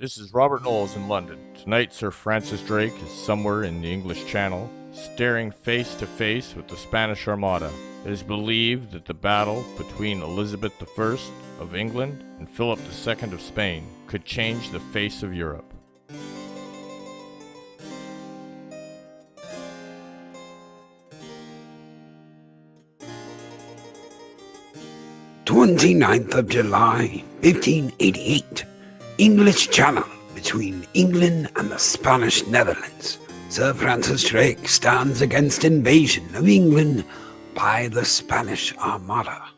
This is Robert Knowles in London. Tonight, Sir Francis Drake is somewhere in the English Channel, staring face to face with the Spanish Armada. It is believed that the battle between Elizabeth I of England and Philip II of Spain could change the face of Europe. 29th of July, 1588. English Channel between England and the Spanish Netherlands. Sir Francis Drake stands against invasion of England by the Spanish Armada.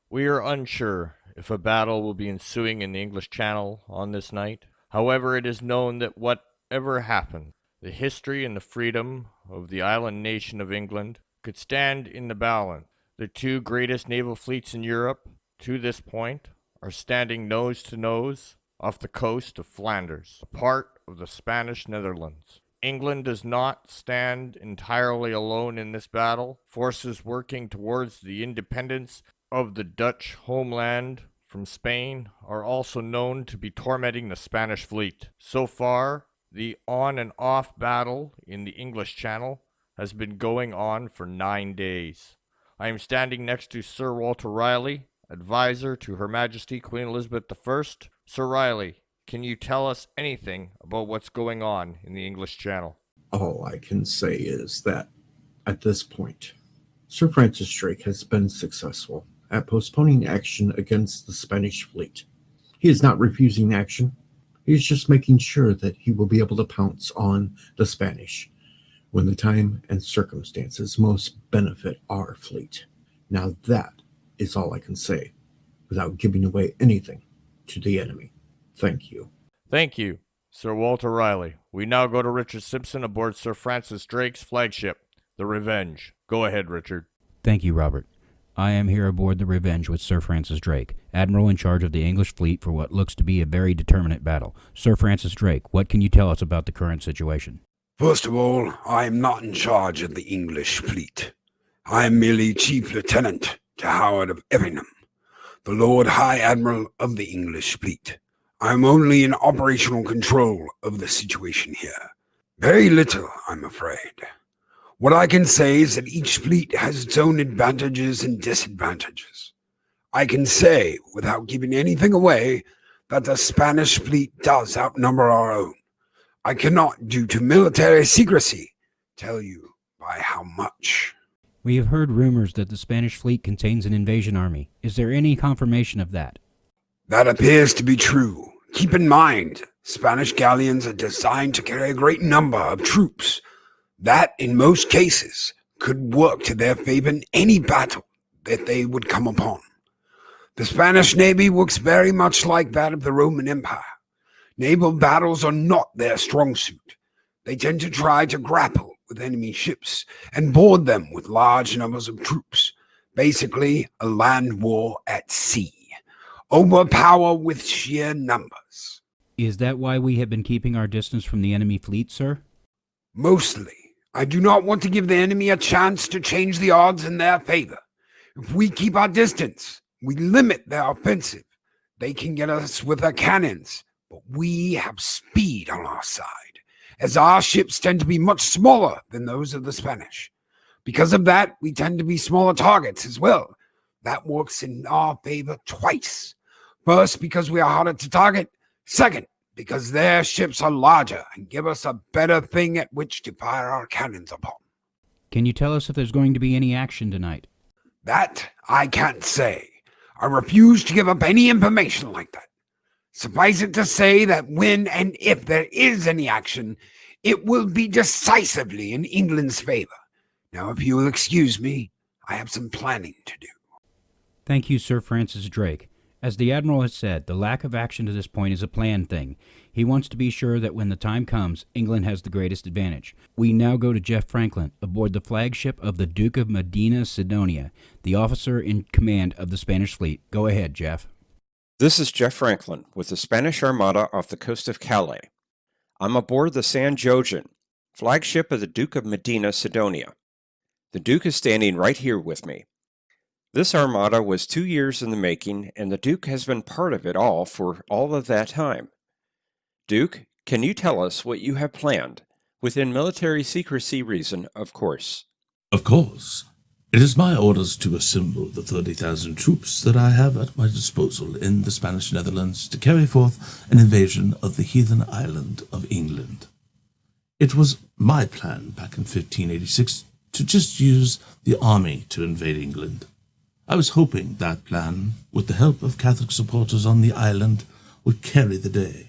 We are unsure if a battle will be ensuing in the English Channel on this night. However, it is known that whatever happened, the history and the freedom of the island nation of England could stand in the balance. The two greatest naval fleets in Europe, to this point, are standing nose to nose off the coast of Flanders, a part of the Spanish Netherlands. England does not stand entirely alone in this battle. Forces working towards the independence of the Dutch homeland from Spain are also known to be tormenting the Spanish fleet. So far, the on and off battle in the English Channel has been going on for 9 days. I am standing next to Sir Walter Raleigh, advisor to Her Majesty Queen Elizabeth I. Sir Riley, can you tell us anything about what's going on in the English Channel? All I can say is that, at this point, Sir Francis Drake has been successful at postponing action against the Spanish fleet. He is not refusing action. He is just making sure that he will be able to pounce on the Spanish when the time and circumstances most benefit our fleet. Now that is all I can say without giving away anything to the enemy. Thank you. Thank you, Sir Walter Riley. We now go to Richard Simpson aboard Sir Francis Drake's flagship, the Revenge. Go ahead, Richard. Thank you, Robert. I am here aboard the Revenge with Sir Francis Drake, Admiral in charge of the English fleet for what looks to be a very determinate battle. Sir Francis Drake, what can you tell us about the current situation? First of all, I am not in charge of the English fleet. I am merely Chief Lieutenant to Howard of Effingham, the Lord High Admiral of the English fleet. I am only in operational control of the situation here. Very little, I'm afraid. What I can say is that each fleet has its own advantages and disadvantages. I can say, without giving anything away, that the Spanish fleet does outnumber our own. I cannot, due to military secrecy, tell you by how much. We have heard rumors that the Spanish fleet contains an invasion army. Is there any confirmation of that? That appears to be true. Keep in mind, Spanish galleons are designed to carry a great number of troops. That, in most cases, could work to their favor in any battle that they would come upon. The Spanish Navy works very much like that of the Roman Empire. Naval battles are not their strong suit. They tend to try to grapple with enemy ships and board them with large numbers of troops. Basically, a land war at sea. Overpower with sheer numbers. Is that why we have been keeping our distance from the enemy fleet, sir? Mostly. I do not want to give the enemy a chance to change the odds in their favor. If we keep our distance, we limit their offensive. They can get us with their cannons, but we have speed on our side, as our ships tend to be much smaller than those of the Spanish. Because of that, we tend to be smaller targets as well. That works in our favor twice. First, because we are harder to target. Second, because their ships are larger and give us a better thing at which to fire our cannons upon. Can you tell us if there's going to be any action tonight? That I can't say. I refuse to give up any information like that. Suffice it to say that when and if there is any action, it will be decisively in England's favor. Now, if you will excuse me, I have some planning to do. Thank you, Sir Francis Drake. As the Admiral has said, the lack of action to this point is a planned thing. He wants to be sure that when the time comes, England has the greatest advantage. We now go to Jeff Franklin, aboard the flagship of the Duke of Medina Sidonia, the officer in command of the Spanish fleet. Go ahead, Jeff. This is Jeff Franklin with the Spanish Armada off the coast of Calais. I'm aboard the San Jojen, flagship of the Duke of Medina Sidonia. The Duke is standing right here with me. This Armada was 2 years in the making, and the Duke has been part of it all for all of that time. Duke, can you tell us what you have planned? Within military secrecy reason, of course. Of course. It is my orders to assemble the 30,000 troops that I have at my disposal in the Spanish Netherlands to carry forth an invasion of the heathen island of England. It was my plan back in 1586 to just use the army to invade England. I was hoping that plan, with the help of Catholic supporters on the island, would carry the day.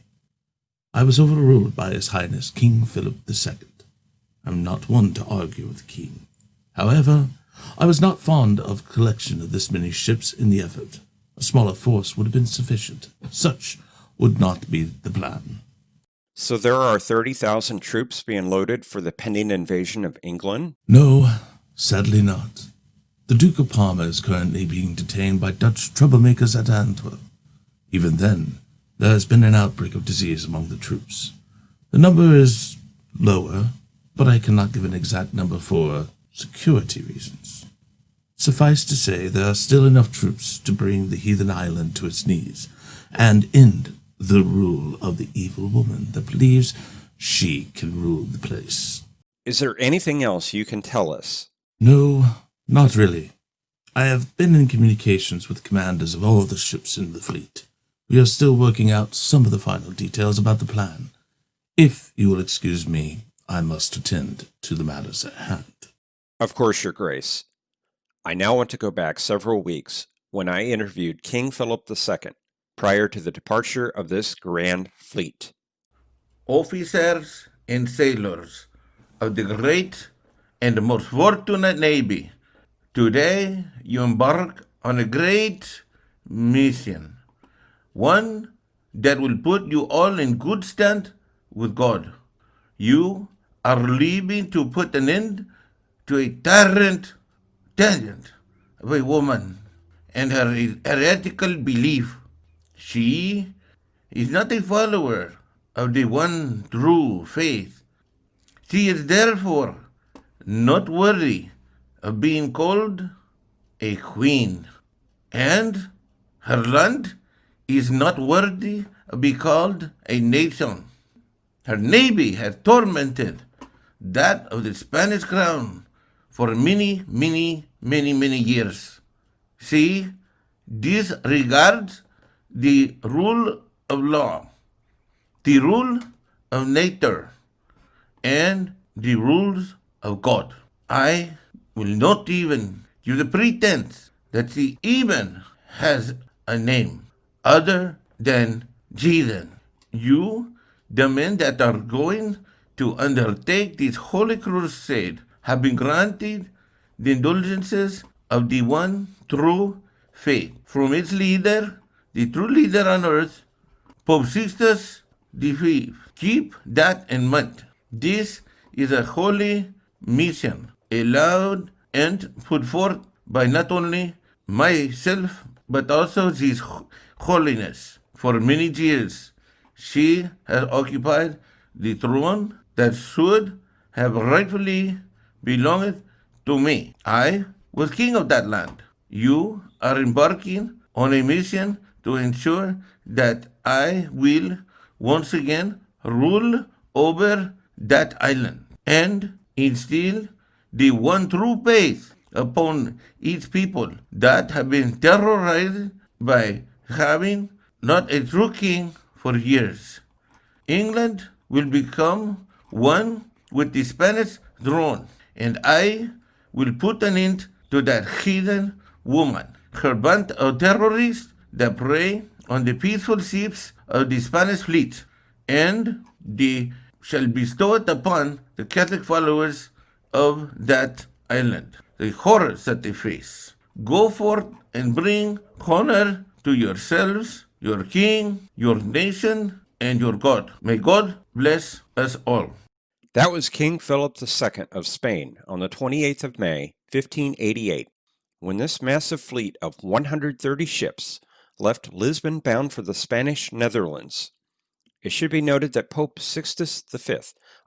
I was overruled by His Highness King Philip II. I'm not one to argue with the king. However, I was not fond of collection of this many ships in the effort. A smaller force would have been sufficient. Such would not be the plan. So there are 30,000 troops being loaded for the pending invasion of England? No, sadly not. The Duke of Parma is currently being detained by Dutch troublemakers at Antwerp. Even then, there has been an outbreak of disease among the troops. The number is lower, but I cannot give an exact number for security reasons. Suffice to say, there are still enough troops to bring the heathen island to its knees and end the rule of the evil woman that believes she can rule the place. Is there anything else you can tell us? No, not really. I have been in communications with commanders of all the ships in the fleet. We are still working out some of the final details about the plan. If you will excuse me, I must attend to the matters at hand. Of course, Your Grace. I now want to go back several weeks when I interviewed King Philip II prior to the departure of this grand fleet. Officers and sailors of the great and most fortunate Navy, today you embark on a great mission, one that will put you all in good stand with God. You are leaving to put an end to a tyrant of a woman and her heretical belief. She is not a follower of the one true faith. She is therefore not worthy of being called a queen, and her land is not worthy of being called a nation. Her navy has tormented that of the Spanish crown for many years. She disregards the rule of law, the rule of nature, and the rules of God. I will not even give the pretense that she even has a name other than Jesus. You, the men that are going to undertake this holy crusade, have been granted the indulgences of the one true faith from its leader, the true leader on earth, Pope Sixtus V. Keep that in mind. This is a holy mission, allowed and put forth by not only myself, but also His Holiness. For many years, she has occupied the throne that should have rightfully belonged to me. I was king of that land. You are embarking on a mission to ensure that I will once again rule over that island and instill the one true faith upon its people that have been terrorized by having not a true king for years. England will become one with the Spanish throne, and I will put an end to that heathen woman, her band of terrorists that prey on the peaceful ships of the Spanish fleet, and they shall bestow it upon the Catholic followers of that island. The horrors that they face. Go forth and bring honor to yourselves, your king, your nation, and your God. May God bless us all. That was King Philip II of Spain on the 28th of May, 1588, when this massive fleet of 130 ships left Lisbon bound for the Spanish Netherlands. It should be noted that Pope Sixtus V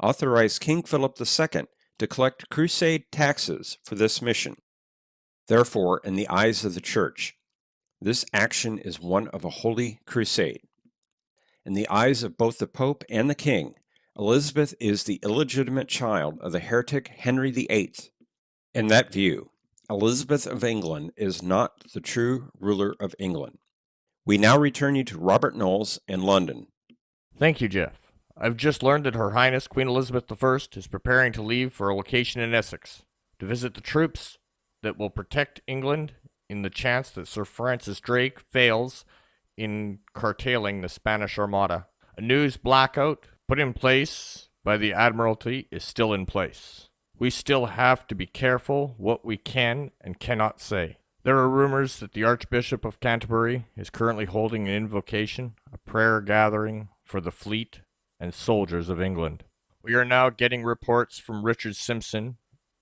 authorized King Philip II to collect crusade taxes for this mission. Therefore, in the eyes of the Church, this action is one of a holy crusade. In the eyes of both the Pope and the King, Elizabeth is the illegitimate child of the heretic Henry VIII. In that view, Elizabeth of England is not the true ruler of England. We now return you to Robert Knowles in London. Thank you, Jeff. I've just learned that Her Highness Queen Elizabeth I is preparing to leave for a location in Essex to visit the troops that will protect England in the chance that Sir Francis Drake fails in curtailing the Spanish Armada. A news blackout put in place by the Admiralty is still in place. We still have to be careful what we can and cannot say. There are rumors that the Archbishop of Canterbury is currently holding an invocation, a prayer gathering for the fleet and soldiers of England. We are now getting reports from Richard Simpson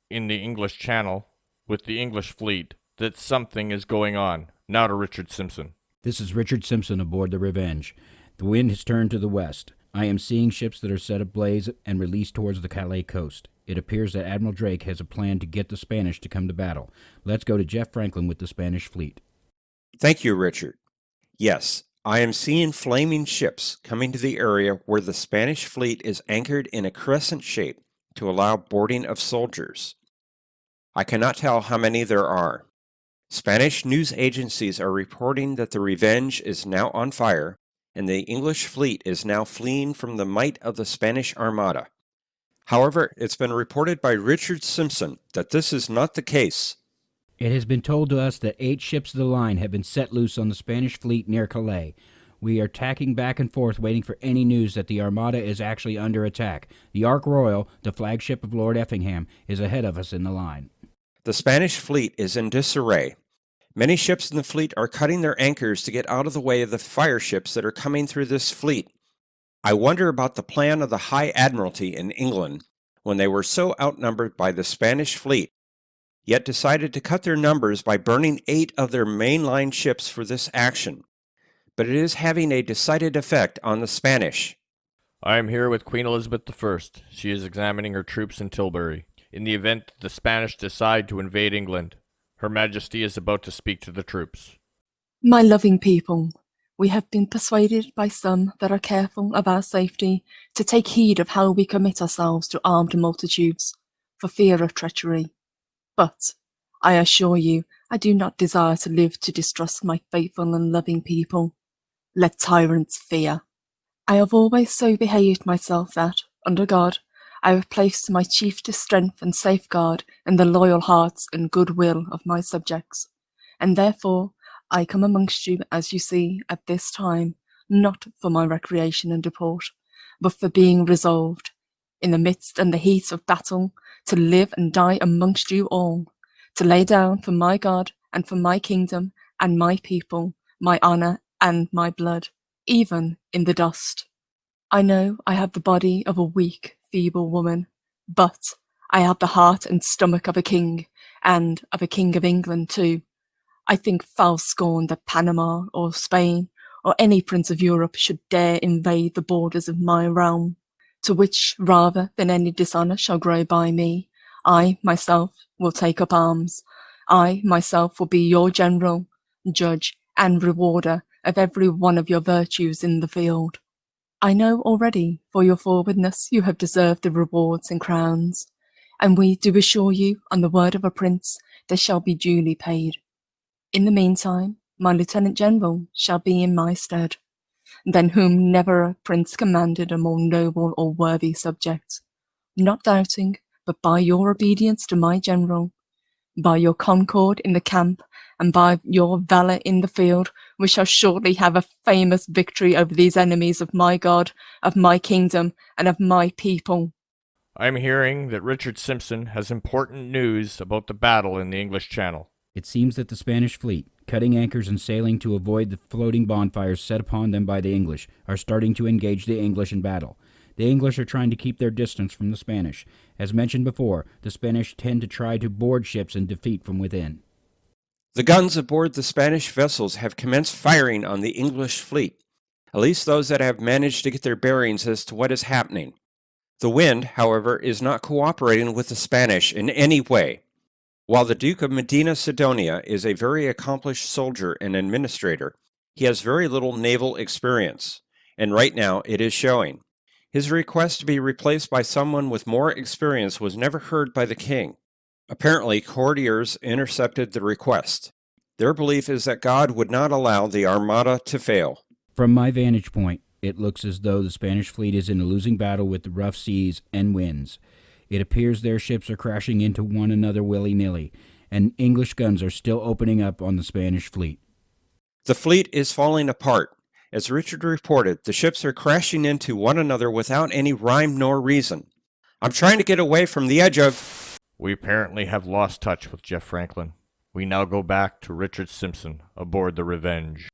in the English Channel with the English fleet that something is going on. Now to Richard Simpson. This is Richard Simpson aboard the Revenge. The wind has turned to the west. I am seeing ships that are set ablaze and released towards the Calais coast. It appears that Admiral Drake has a plan to get the Spanish to come to battle. Let's go to Jeff Franklin with the Spanish fleet. Thank you, Richard. Yes, I am seeing flaming ships coming to the area where the Spanish fleet is anchored in a crescent shape to allow boarding of soldiers. I cannot tell how many there are. Spanish news agencies are reporting that the Revenge is now on fire and the English fleet is now fleeing from the might of the Spanish Armada. However, it's been reported by Richard Simpson that this is not the case. It has been told to us that 8 ships of the line have been set loose on the Spanish fleet near Calais. We are tacking back and forth waiting for any news that the Armada is actually under attack. The Ark Royal, the flagship of Lord Effingham, is ahead of us in the line. The Spanish fleet is in disarray. Many ships in the fleet are cutting their anchors to get out of the way of the fire ships that are coming through this fleet. I wonder about the plan of the High Admiralty in England when they were so outnumbered by the Spanish fleet, yet decided to cut their numbers by burning 8 of their mainline ships for this action. But it is having a decided effect on the Spanish. I am here with Queen Elizabeth I. She is examining her troops in Tilbury. In the event that the Spanish decide to invade England, Her Majesty is about to speak to the troops. My loving people, we have been persuaded by some that are careful of our safety to take heed of how we commit ourselves to armed multitudes, for fear of treachery. But, I assure you, I do not desire to live to distrust my faithful and loving people. Let tyrants fear. I have always so behaved myself that, under God, I have placed my chiefest strength and safeguard in the loyal hearts and good will of my subjects, and therefore I come amongst you, as you see, at this time, not for my recreation and deport, but for being resolved, in the midst and the heat of battle, to live and die amongst you all, to lay down for my God and for my kingdom and my people, my honour and my blood, even in the dust. I know I have the body of a weak, feeble woman, but I have the heart and stomach of a king, and of a king of England too. I think foul scorn that Panama or Spain or any prince of Europe should dare invade the borders of my realm, to which rather than any dishonour shall grow by me, I myself will take up arms. I myself will be your general, judge and rewarder of every one of your virtues in the field. I know already, for your forwardness, you have deserved the rewards and crowns, and we do assure you, on the word of a prince, they shall be duly paid. In the meantime, my lieutenant general shall be in my stead, than whom never a prince commanded a more noble or worthy subject, not doubting, but by your obedience to my general, by your concord in the camp, and by your valour in the field, we shall shortly have a famous victory over these enemies of my God, of my kingdom, and of my people. I am hearing that Richard Simpson has important news about the battle in the English Channel. It seems that the Spanish fleet, cutting anchors and sailing to avoid the floating bonfires set upon them by the English, are starting to engage the English in battle. The English are trying to keep their distance from the Spanish. As mentioned before, the Spanish tend to try to board ships and defeat from within. The guns aboard the Spanish vessels have commenced firing on the English fleet, at least those that have managed to get their bearings as to what is happening. The wind, however, is not cooperating with the Spanish in any way. While the Duke of Medina Sidonia is a very accomplished soldier and administrator, he has very little naval experience, and right now it is showing. His request to be replaced by someone with more experience was never heard by the king. Apparently, courtiers intercepted the request. Their belief is that God would not allow the Armada to fail. From my vantage point, it looks as though the Spanish fleet is in a losing battle with the rough seas and winds. It appears their ships are crashing into one another willy-nilly, and English guns are still opening up on the Spanish fleet. The fleet is falling apart. As Richard reported, the ships are crashing into one another without any rhyme nor reason. I'm trying to get away from the edge of... We apparently have lost touch with Jeff Franklin. We now go back to Richard Simpson aboard the Revenge.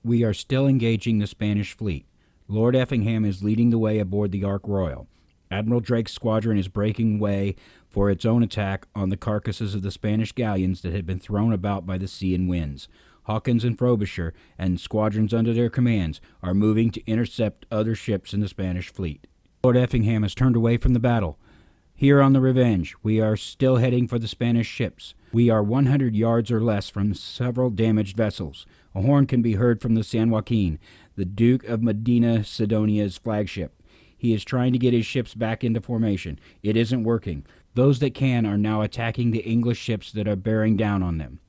We are still engaging the Spanish fleet. Lord Effingham is leading the way aboard the Ark Royal. Admiral Drake's squadron is breaking way for its own attack on the carcasses of the Spanish galleons that had been thrown about by the sea and winds. Hawkins and Frobisher and squadrons under their commands are moving to intercept other ships in the Spanish fleet. Lord Effingham has turned away from the battle. Here on the Revenge, we are still heading for the Spanish ships. We are 100 yards or less from several damaged vessels. A horn can be heard from the San Joaquin, the Duke of Medina Sidonia's flagship. He is trying to get his ships back into formation. It isn't working. Those that can are now attacking the English ships that are bearing down on them.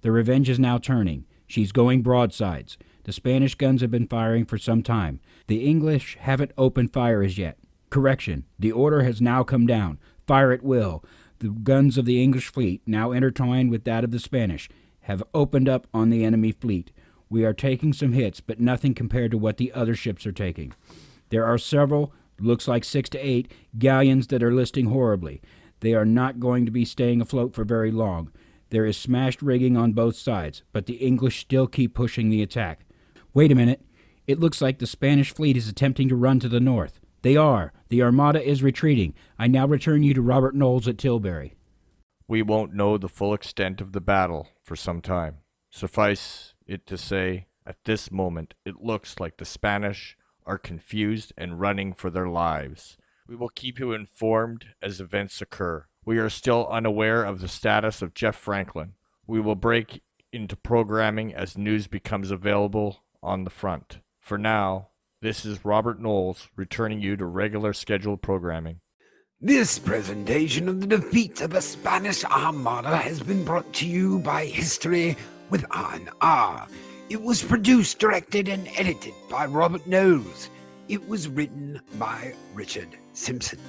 The Revenge is now turning. She's going broadsides. The Spanish guns have been firing for some time. The English haven't opened fire as yet. Correction, the order has now come down. Fire at will. The guns of the English fleet, now intertwined with that of the Spanish, have opened up on the enemy fleet. We are taking some hits, but nothing compared to what the other ships are taking. There are several, looks like 6 to 8, galleons that are listing horribly. They are not going to be staying afloat for very long. There is smashed rigging on both sides, but the English still keep pushing the attack. Wait a minute. It looks like the Spanish fleet is attempting to run to the north. They are. The Armada is retreating. I now return you to Robert Knowles at Tilbury. We won't know the full extent of the battle for some time. Suffice it to say, at this moment, it looks like the Spanish are confused and running for their lives. We will keep you informed as events occur. We are still unaware of the status of Jeff Franklin. We will break into programming as news becomes available on the front. For now, this is Robert Knowles returning you to regular scheduled programming. This presentation of the defeat of the Spanish Armada has been brought to you by History with R&R. It was produced, directed, and edited by Robert Knowles. It was written by Richard Simpson.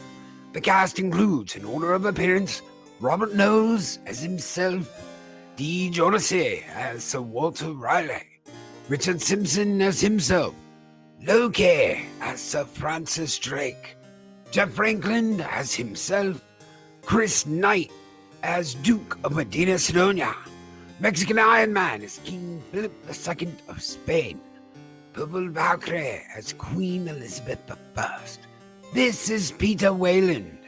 The cast includes, in order of appearance, Robert Knowles as himself, Dee Jonassy as Sir Walter Riley, Richard Simpson as himself, Loki as Sir Francis Drake, Jeff Franklin as himself, Chris Knight as Duke of Medina Sidonia, Mexican Iron Man as King Philip II of Spain, Purple Valkyrie as Queen Elizabeth I. This is Peter Wayland.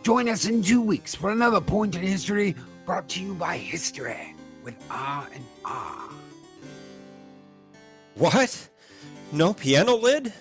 Join us in 2 weeks for another point in history brought to you by History with R&R. What? No piano lid?